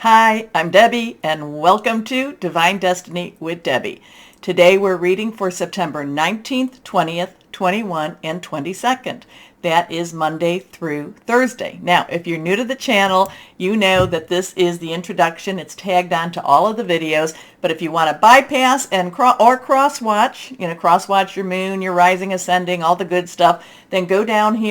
Hi, I'm Debbie, and welcome to Divine Destiny with Debbie. Today we're reading for September 19th, 20th, 21, and 22nd. That is Monday through Thursday. Now, if you're new to the channel, you know that this is the introduction. It's tagged on to all of the videos, but if you want to bypass and cross-watch, cross-watch your moon, your rising, ascending, all the good stuff, then go down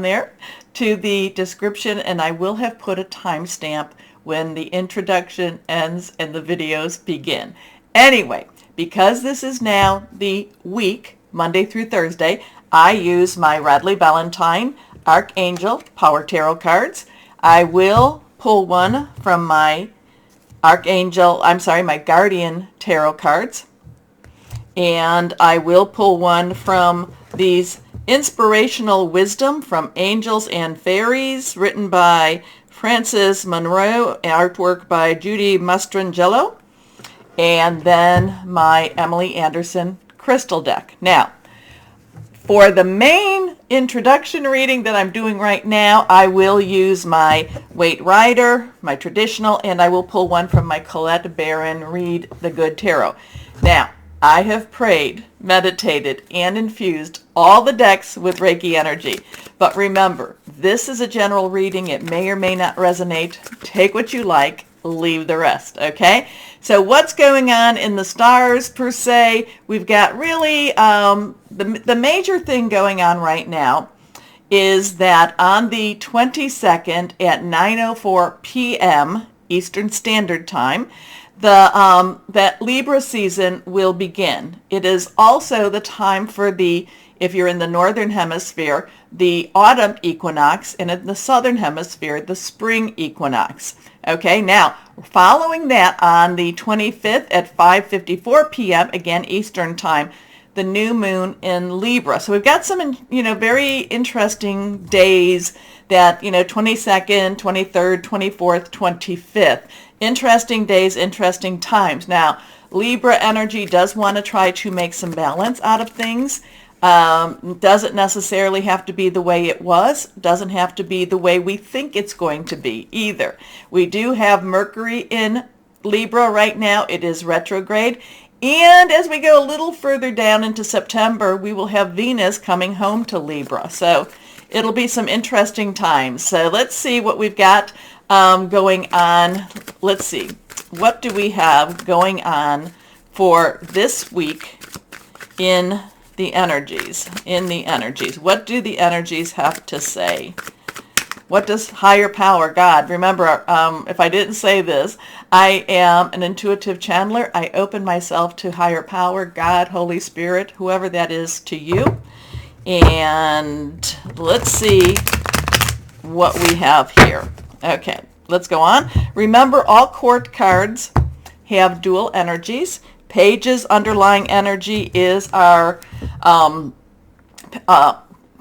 there to the description, and I will have put a timestamp when the introduction ends and the videos begin. Anyway, because this is now the week, Monday through Thursday, I use my Radley Valentine Archangel Power Tarot cards. I will pull one from my my Guardian Tarot cards. And I will pull one from these Inspirational Wisdom from Angels and Fairies, written by Frances Monroe, artwork by Judy Mastrangelo, and then my Emily Anderson crystal deck. Now, for the main introduction reading that I'm doing right now, I will use my Waite Rider, my traditional, and I will pull one from my Colette Baron Read the Good Tarot. Now, I have prayed, meditated, and infused all the decks with Reiki energy. But remember, this is a general reading. It may or may not resonate. Take what you like, leave the rest, okay? So what's going on in the stars, per se? We've got really, the major thing going on right now is that on the 22nd at 9:04 p.m. Eastern Standard Time, that Libra season will begin. It is also the time for if you're in the northern hemisphere, the autumn equinox, and in the southern hemisphere, the spring equinox. Okay, now, following that on the 25th at 5:54 p.m., again Eastern time, the new moon in Libra. So we've got some, very interesting days that, 22nd, 23rd, 24th, 25th. Interesting days, interesting times. Now, Libra energy does want to try to make some balance out of things. Doesn't necessarily have to be the way it was. Doesn't have to be the way we think it's going to be either. We do have Mercury in Libra right now. It is retrograde. And as we go a little further down into September, we will have Venus coming home to Libra. So it'll be some interesting times. So let's see what we've got going on. Let's see. What do we have going on for this week in the energies? What do the energies have to say? What does higher power, God? Remember, if I didn't say this, I am an intuitive channeler. I open myself to higher power, God, Holy Spirit, whoever that is to you. And let's see what we have here. Okay, let's go on. Remember, all court cards have dual energies. Pages underlying energy is our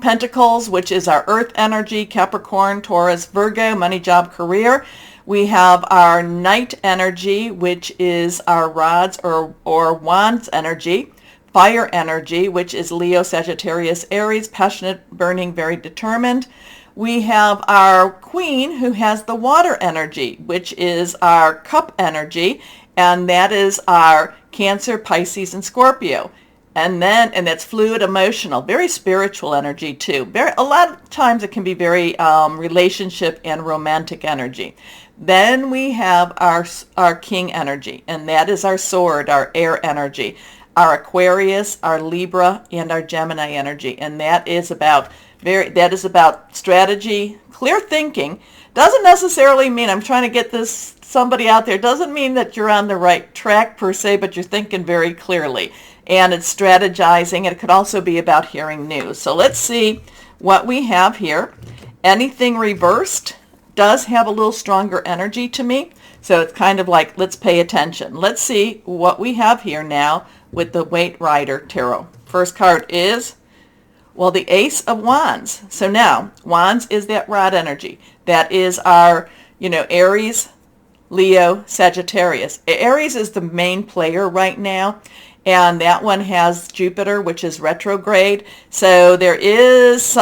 Pentacles, which is our earth energy, Capricorn, Taurus, Virgo, money, job, career. We have our Knight energy, which is our rods or wands energy. Fire energy, which is Leo, Sagittarius, Aries, passionate, burning, very determined. We have our Queen, who has the water energy, which is our cup energy, and that is our Cancer, Pisces, and Scorpio. And that's fluid, emotional, very spiritual energy too. A lot of times it can be very relationship and romantic energy. Then we have our King energy, and that is our sword, our air energy, our Aquarius, our Libra, and our Gemini energy. And that is about strategy, clear thinking. Doesn't necessarily mean I'm trying to get somebody out there. Doesn't mean that you're on the right track per se, but you're thinking very clearly. And it's strategizing. It could also be about hearing news. So let's see what we have here. Anything reversed does have a little stronger energy to me. So it's kind of like, let's pay attention. Let's see what we have here now with the Waite Rider Tarot. First card is, the Ace of Wands. So now, Wands is that rod energy. That is our, Aries, Leo, Sagittarius. Aries is the main player right now. And that one has Jupiter, which is retrograde. So there is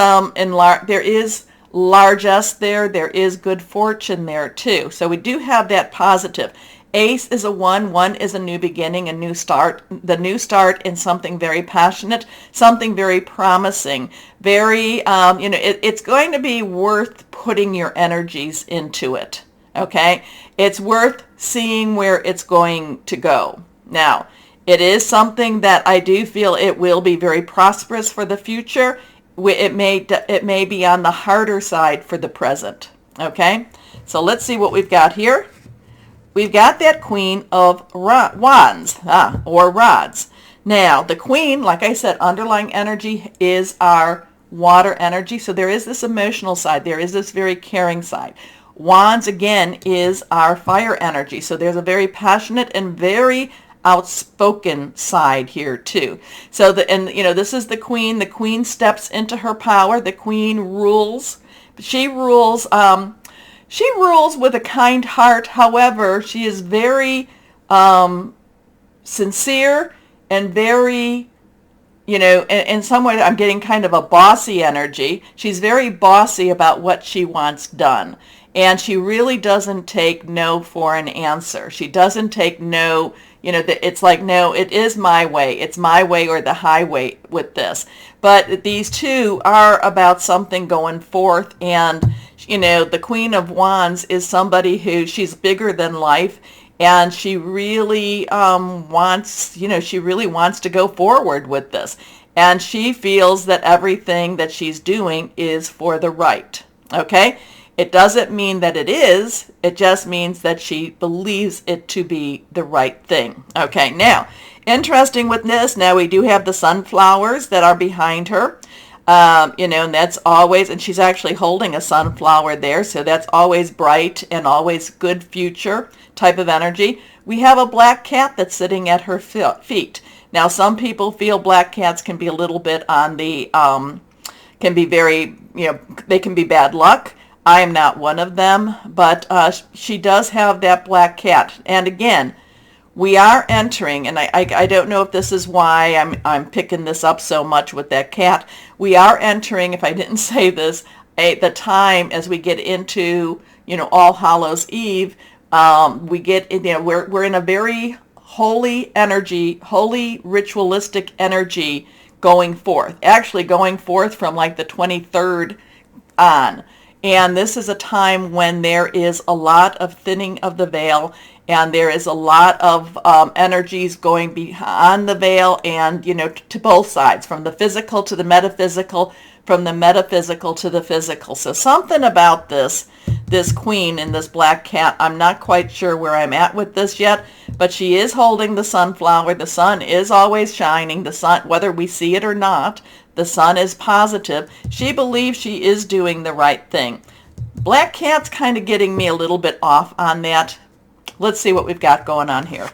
largesse there. There is good fortune there too. So we do have that positive. Ace is a 1. 1 is a new beginning, a new start. The new start in something very passionate, something very promising, very, it's going to be worth putting your energies into it. Okay? It's worth seeing where it's going to go. Now, it is something that I do feel it will be very prosperous for the future. It may be on the harder side for the present. Okay? So let's see what we've got here. We've got that Queen of Wands, or Rods. Now, the Queen, like I said, underlying energy is our water energy. So there is this emotional side. There is this very caring side. Wands, again, is our fire energy. So there's a very passionate and very outspoken side here too. So this is the Queen. The Queen steps into her power. The Queen rules. She rules. She rules with a kind heart. However, she is very sincere and very, in some way I'm getting kind of a bossy energy. She's very bossy about what she wants done. And she really doesn't take no for an answer. She doesn't take no, it's like, no, it is my way. It's my way or the highway with this. But these two are about something going forth. And, the Queen of Wands is somebody who, she's bigger than life. And she really wants to go forward with this. And she feels that everything that she's doing is for the right. Okay? It doesn't mean that it is. It just means that she believes it to be the right thing. Okay, now, interesting with this, now we do have the sunflowers that are behind her. And that's always, and she's actually holding a sunflower there, so that's always bright and always good future type of energy. We have a black cat that's sitting at her feet. Now, some people feel black cats can be a little bit on the, can be very, they can be bad luck. I am not one of them, but she does have that black cat. And again, we are entering, and I don't know if this is why I'm picking this up so much with that cat. We are entering, if I didn't say this, the time as we get into, All Hallows Eve, we get, we're in a very holy energy, holy ritualistic energy going forth. Actually going forth from like the 23rd on. And this is a time when there is a lot of thinning of the veil, and there is a lot of energies going beyond the veil and, to both sides, from the physical to the metaphysical, from the metaphysical to the physical. So something about this Queen and this black cat, I'm not quite sure where I'm at with this yet, but she is holding the sunflower. The sun is always shining. The sun, whether we see it or not, the sun is positive. She believes she is doing the right thing. Black cat's kind of getting me a little bit off on that. Let's see what we've got going on here.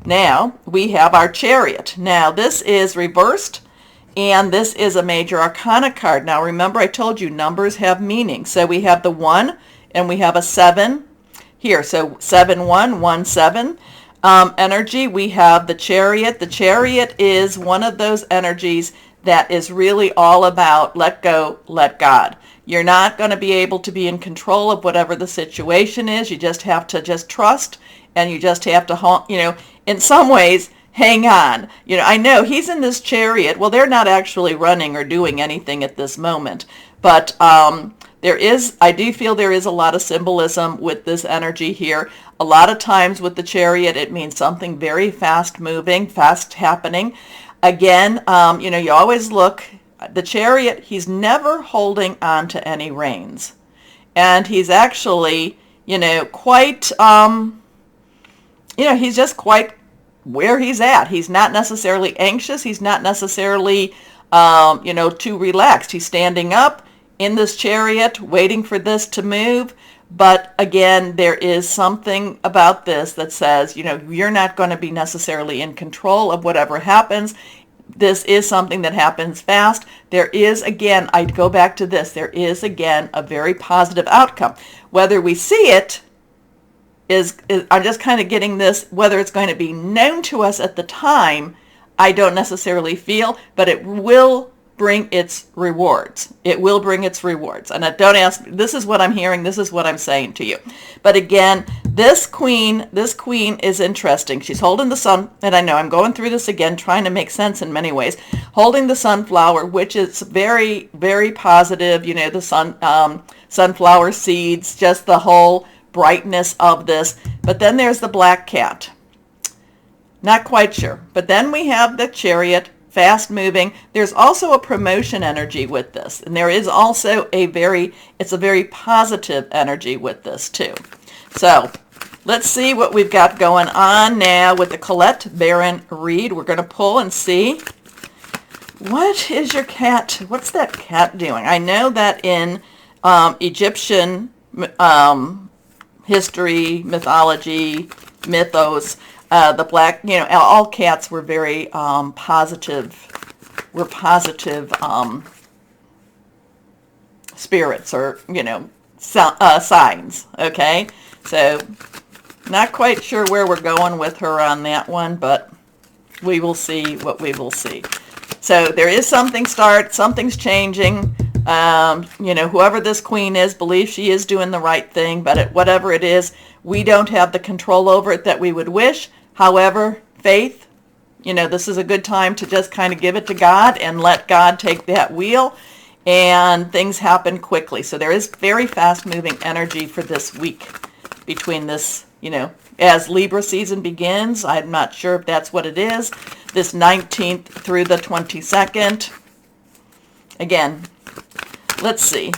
Now, we have our Chariot. Now, this is reversed, and this is a major arcana card. Now, remember I told you numbers have meaning. So we have the 1, and we have a 7 here. So 7-1-1-7. Energy, we have the Chariot. The Chariot is one of those energies that is really all about let go, let God. You're not going to be able to be in control of whatever the situation is. You just have to just trust, and you just have to, in some ways, hang on. I know he's in this chariot. Well, they're not actually running or doing anything at this moment, but I do feel there is a lot of symbolism with this energy here. A lot of times with the Chariot, it means something very fast moving, fast happening. Again, you always look, the Chariot, he's never holding on to any reins. And he's actually, quite, he's just quite where he's at. He's not necessarily anxious. He's not necessarily, too relaxed. He's standing up in this Chariot, waiting for this to move. But again, there is something about this that says, you're not going to be necessarily in control of whatever happens. This is something that happens fast. There is, again, I go back to this, there is, again, a very positive outcome. Whether we see it is I'm just kind of getting this, whether it's going to be known to us at the time, I don't necessarily feel, but it will bring its rewards. It will bring its rewards. And don't ask, this is what I'm hearing, this is what I'm saying to you. But again, this queen is interesting. She's holding the sun, and I know I'm going through this again, trying to make sense in many ways. Holding the sunflower, which is very, very positive. You know, the sunflower seeds, just the whole brightness of this. But then there's the black cat. Not quite sure. But then we have the Chariot, fast moving. There's also a promotion energy with this. And there is also it's a very positive energy with this too. So let's see what we've got going on now with the Colette Baron read. We're going to pull and see. What is your cat? What's that cat doing? I know that in Egyptian history, mythology, mythos, the black, all cats were very positive spirits, or, signs, okay? So, not quite sure where we're going with her on that one, but we will see what we will see. So, there is something's changing. Whoever this queen is, believes she is doing the right thing, but whatever it is, we don't have the control over it that we would wish. However, faith, this is a good time to just kind of give it to God and let God take that wheel, and things happen quickly. So there is very fast-moving energy for this week between this, as Libra season begins. I'm not sure if that's what it is, this 19th through the 22nd. Again, let's see.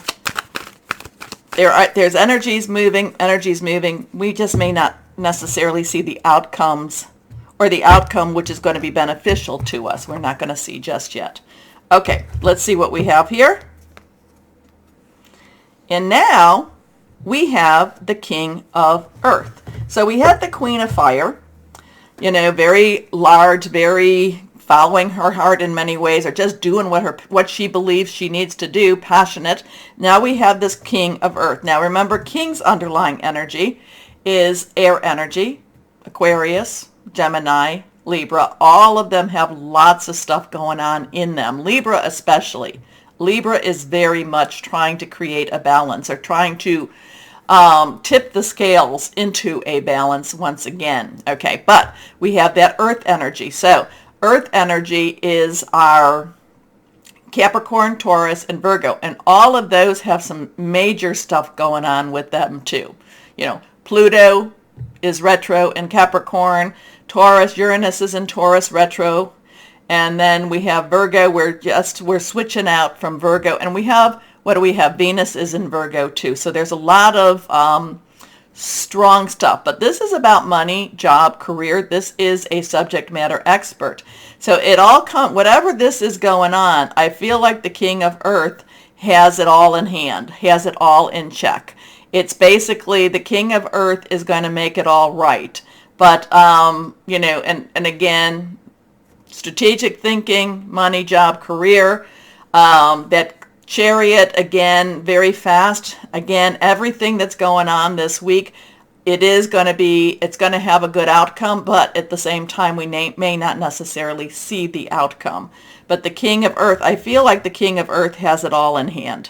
There's energies moving. We just may not necessarily see the outcomes, or the outcome which is going to be beneficial to us. We're not going to see just yet. Okay, let's see what we have here. And now we have the King of Earth. So we had the Queen of Fire, very large, very following her heart in many ways, or just doing what she believes she needs to do, passionate. Now we have this King of Earth. Now remember, King's underlying energy is air energy, Aquarius, Gemini, Libra. All of them have lots of stuff going on in them. Libra especially. Libra is very much trying to create a balance, or trying to tip the scales into a balance once again. Okay, but we have that earth energy. So earth energy is our Capricorn, Taurus, and Virgo. And all of those have some major stuff going on with them too. Pluto is retro in Capricorn. Taurus, Uranus is in Taurus retro. And then we have Virgo. We're switching out from Virgo. And we have, what do we have? Venus is in Virgo too. So there's a lot of strong stuff. But this is about money, job, career. This is a subject matter expert. So whatever this is going on, I feel like the King of Earth has it all in hand, has it all in check. It's basically the King of Earth is going to make it all right. But, and again, strategic thinking, money, job, career, that Chariot, again, very fast. Again, everything that's going on this week, it's going to have a good outcome, but at the same time, we may not necessarily see the outcome. But the King of Earth, I feel like the King of Earth has it all in hand.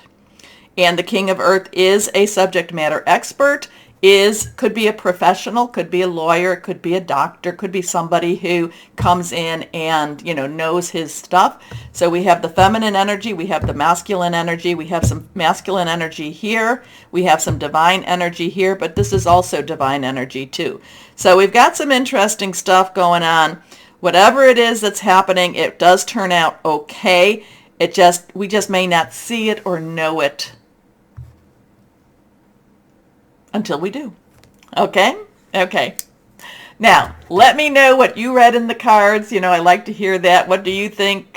And the King of Earth is a subject matter expert, could be a professional, could be a lawyer, could be a doctor, could be somebody who comes in and, knows his stuff. So we have the feminine energy, we have the masculine energy, we have some masculine energy here, we have some divine energy here, but this is also divine energy too. So we've got some interesting stuff going on. Whatever it is that's happening, it does turn out okay. We just may not see it or know it until we do. Okay? Okay. Now, let me know what you read in the cards. I like to hear that. What do you think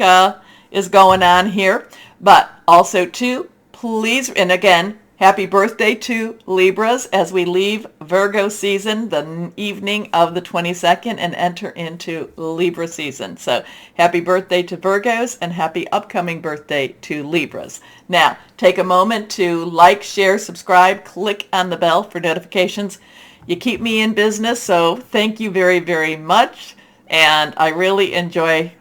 is going on here? But also, too, please, and again, happy birthday to Libras as we leave Virgo season the evening of the 22nd and enter into Libra season. So happy birthday to Virgos and happy upcoming birthday to Libras. Now, take a moment to like, share, subscribe, click on the bell for notifications. You keep me in business, so thank you very, very much. And I really enjoy,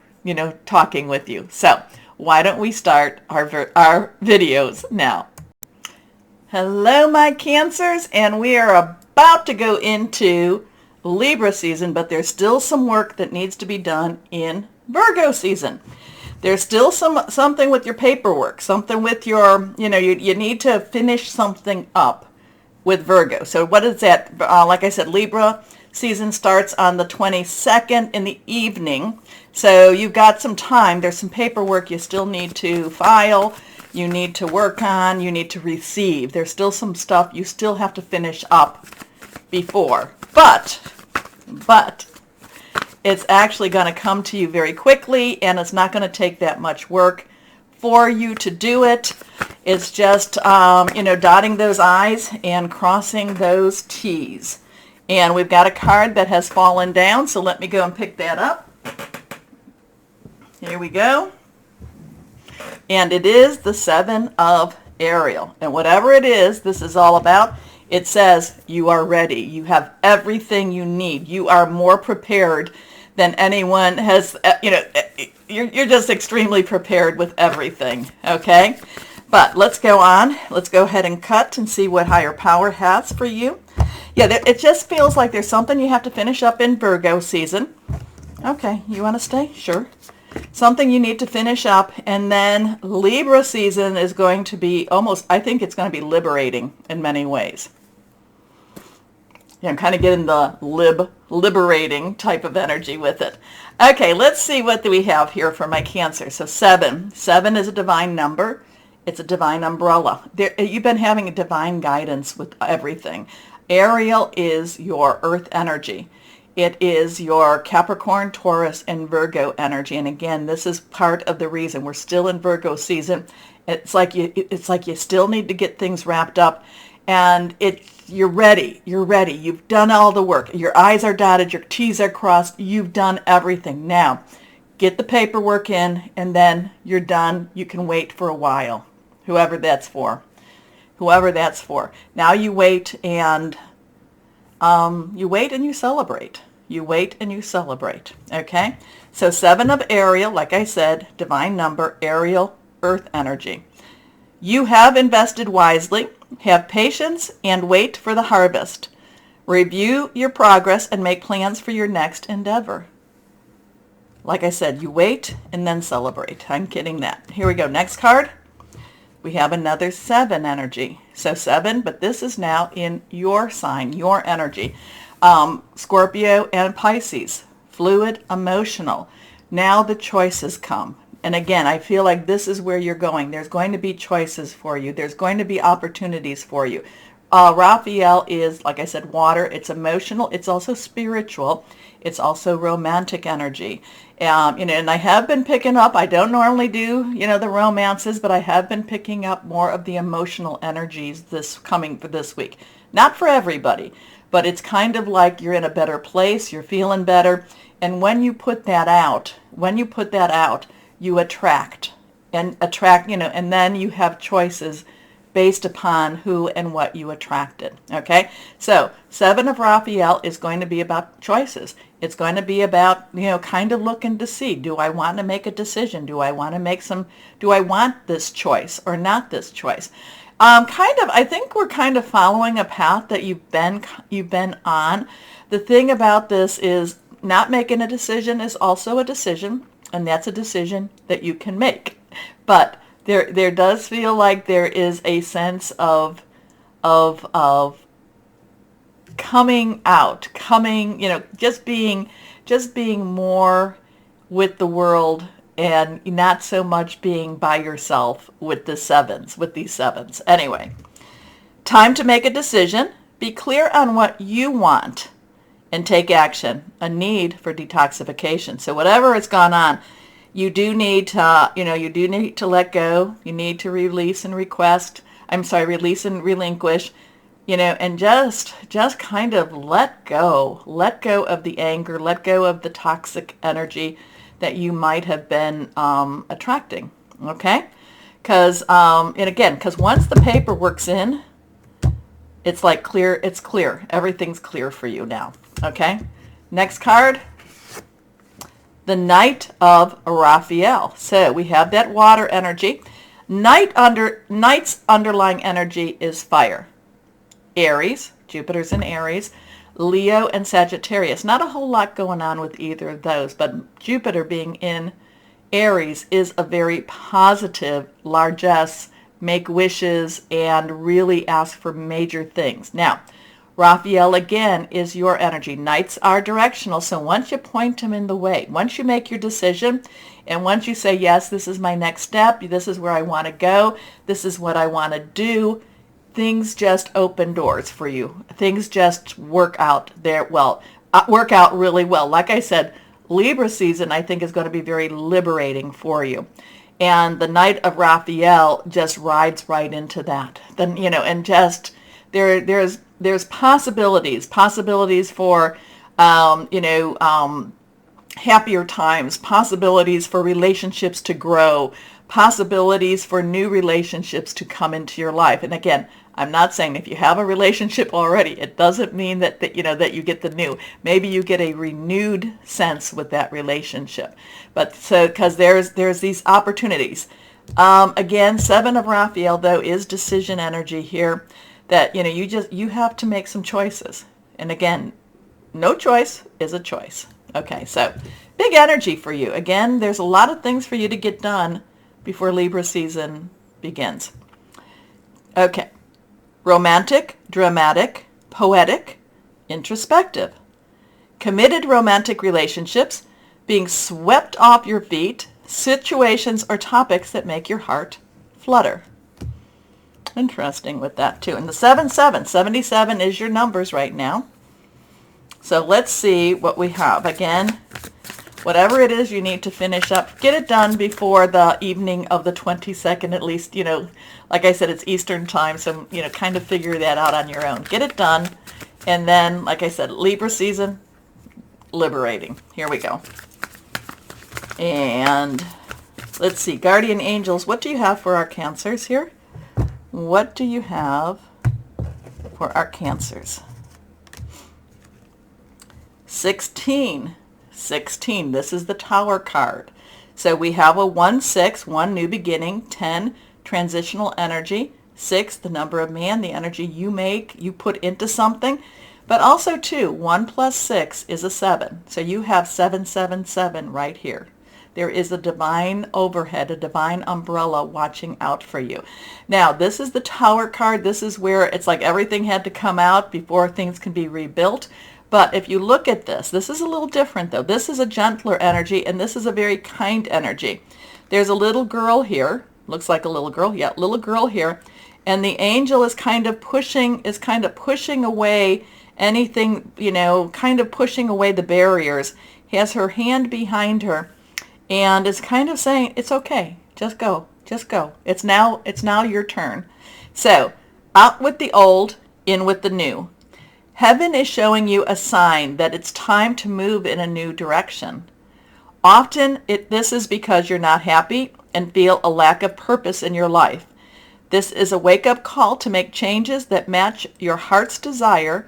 talking with you. So why don't we start our videos now? Hello, my Cancers, and we are about to go into Libra season, but there's still some work that needs to be done in Virgo season. There's still something with your paperwork, something with your, you need to finish something up with Virgo. So what is that? Like I said, Libra season starts on the 22nd in the evening. So you've got some time. There's some paperwork you still need to file, you need to work on, you need to receive. There's still some stuff you still have to finish up before. But it's actually going to come to you very quickly, and it's not going to take that much work for you to do it. It's just, dotting those I's and crossing those T's. And we've got a card that has fallen down, so let me go and pick that up. Here we go. And it is the Seven of Ariel. And whatever it is, this is all about, it says you are ready. You have everything you need. You are more prepared than anyone has, you're just extremely prepared with everything, okay? But let's go on. Let's go ahead and cut and see what higher power has for you. Yeah, it just feels like there's something you have to finish up in Virgo season. Okay, you want to stay? Sure. Something you need to finish up, and then Libra season is going to be I think it's going to be liberating in many ways. Yeah, I'm kind of getting the liberating type of energy with it. Okay, let's see what do we have here for my Cancer. So 7. 7 is a divine number. It's a divine umbrella. You've been having a divine guidance with everything. Ariel is your earth energy. It is your Capricorn, Taurus, and Virgo energy. And again, this is part of the reason we're still in Virgo season. It's like you still need to get things wrapped up, and you're ready. You're ready. You've done all the work. Your I's are dotted. Your T's are crossed. You've done everything. Now, get the paperwork in, and then you're done. You can wait for a while, whoever that's for. Whoever that's for. Now you wait and you celebrate. You wait and you celebrate. Okay? So 7 of Ariel, like I said, divine number, Ariel, earth energy. You have invested wisely. Have patience and wait for the harvest. Review your progress and make plans for your next endeavor. Like I said, you wait and then celebrate. I'm kidding that. Here we go. Next card. We have another 7 energy. So 7, but this is now in your sign, your energy. Scorpio and Pisces. Fluid, emotional. Now the choices come. And again, I feel like this is where you're going. There's going to be choices for you. There's going to be opportunities for you. Raphael is, like I said, water. It's emotional. It's also spiritual. It's also romantic energy. And I have been picking up, I don't normally do, the romances, but I have been picking up more of the emotional energies coming for this week. Not for everybody, but it's kind of like you're in a better place. You're feeling better. And when you put that out, you attract, and then you have choices based upon who and what you attracted. Okay? So 7 of Raphael is going to be about choices. It's going to be about, kind of looking to see, do I want to make a decision? Do I want this choice or not this choice? I think we're kind of following a path that you've been on. The thing about this is not making a decision is also a decision, and that's a decision that you can make. But there does feel like there is a sense of coming out, just being more with the world and not so much being by yourself with these sevens. Anyway, time to make a decision. Be clear on what you want and take action. A need for detoxification. So whatever has gone on, you do need to let go. You need to release and relinquish, and just kind of let go of the anger, let go of the toxic energy that you might have been attracting. Okay? Because once the paperwork's in, it's like clear. It's clear. Everything's clear for you now. Okay? Next card. the Knight of Raphael. So we have that water energy. Knight's underlying energy is fire. Aries, Jupiter's in Aries, Leo and Sagittarius. Not a whole lot going on with either of those, but Jupiter being in Aries is a very positive, largesse, make wishes, and really ask for major things. Now, Raphael again is your energy. Knights are directional, so once you point them in the way, once you make your decision, and once you say, yes, this is my next step, this is where I want to go, this is what I want to do, things just open doors for you. Things just work out work out really well. Like I said, Libra season, I think, is going to be very liberating for you. And the Knight of Raphael just rides right into that. Then, and just there's possibilities for, happier times, possibilities for relationships to grow, possibilities for new relationships to come into your life. And again, I'm not saying if you have a relationship already, it doesn't mean that you get the new. Maybe you get a renewed sense with that relationship. But so, because there's these opportunities. Again, Seven of Raphael, though, is decision energy here, that, you have to make some choices. And again, no choice is a choice. Okay, so big energy for you. Again, there's a lot of things for you to get done before Libra season begins. Okay. Romantic, dramatic, poetic, introspective. Committed romantic relationships, being swept off your feet, situations or topics that make your heart flutter. Interesting with that too. And the 77 is your numbers right now. So let's see what we have. Again, whatever it is you need to finish up, get it done before the evening of the 22nd at least. Like I said, it's Eastern time, so, kind of figure that out on your own. Get it done. And then, like I said, Libra season, liberating. Here we go. And let's see, guardian angels, what do you have for our Cancers here? What do you have for our Cancers? 16. This is the Tower card. So we have a 1-6, 1 new beginning, 10 transitional energy, 6 the number of man, the energy you put into something, but also 2, 1 plus 6 is a 7. So you have 777 right here. There is a divine overhead, a divine umbrella watching out for you. Now, this is the Tower card. This is where it's like everything had to come out before things can be rebuilt. But if you look at this is a little different though. This is a gentler energy, and this is a very kind energy. There's a little girl here. Looks like a little girl. Yeah, little girl here. And the angel is kind of pushing away anything, kind of pushing away the barriers. He has her hand behind her and is kind of saying, it's okay. Just go. Just go. It's now your turn. So, out with the old, in with the new. Heaven is showing you a sign that it's time to move in a new direction. Often this is because you're not happy and feel a lack of purpose in your life. This is a wake-up call to make changes that match your heart's desires,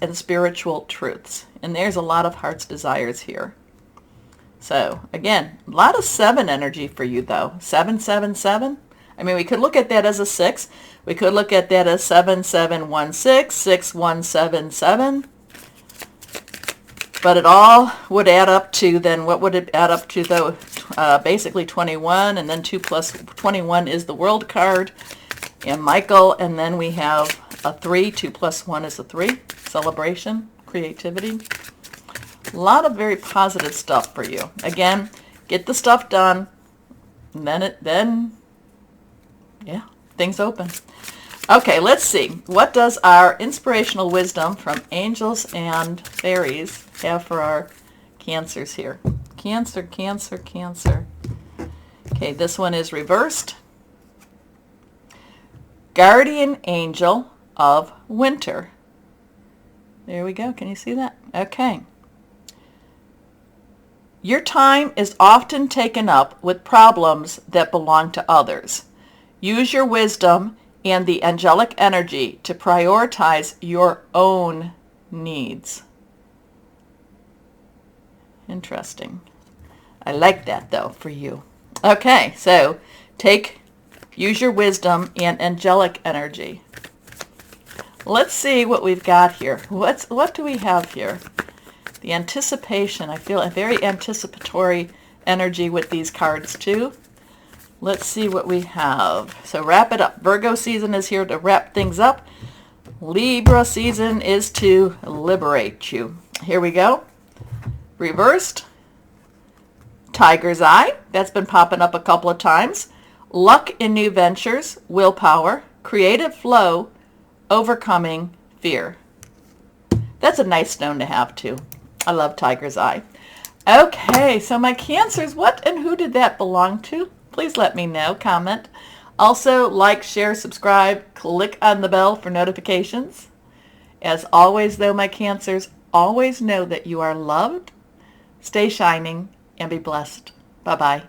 and spiritual truths. And there's a lot of heart's desires here. So, again, a lot of 7 energy for you, though. 777. I mean, we could look at that as a 6. We could look at that as 7716, 6177. But it all would add up to, then what would it add up to, though? Basically 21, and then 2 plus 21 is the World card, and Michael, and then we have a 3. 2 plus 1 is a 3. Celebration, creativity. A lot of very positive stuff for you. Again, get the stuff done, and then yeah, things open. Okay, let's see. What does our inspirational wisdom from angels and fairies have for our Cancers here? Cancer, Cancer, Cancer. Okay, this one is reversed. Guardian angel of winter. There we go. Can you see that? Okay. Your time is often taken up with problems that belong to others. Use your wisdom and the angelic energy to prioritize your own needs. Interesting. I like that, though, for you. Okay, so use your wisdom and angelic energy. Let's see what we've got here. What do we have here? The anticipation. I feel a very anticipatory energy with these cards, too. Let's see what we have. So wrap it up. Virgo season is here to wrap things up. Libra season is to liberate you. Here we go. Reversed. Tiger's Eye. That's been popping up a couple of times. Luck in new ventures. Willpower. Creative flow. Overcoming fear. That's a nice stone to have, too. I love Tiger's Eye. Okay, so my Cancers, what and who did that belong to? Please let me know. Comment. Also, like, share, subscribe, click on the bell for notifications. As always, though, my Cancers, always know that you are loved. Stay shining and be blessed. Bye-bye.